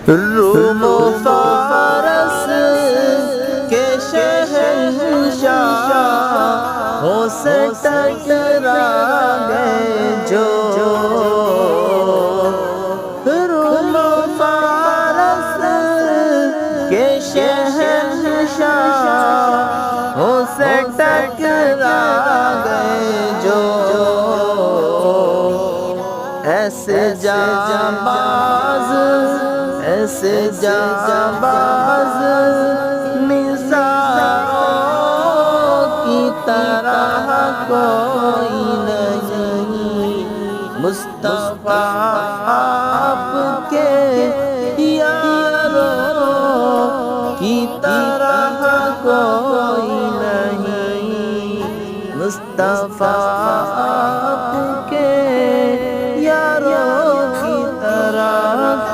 روم و فارس کے شہنشاہ ہو سے ٹکرا گئے جو، روم و فارس کے شہنشاہ ہو سے ٹکرا گئے جو، ایسے جانباز ایسے جانباز نثاروں کی طرح کوئی نہیں، مصطفیٰ آپ کے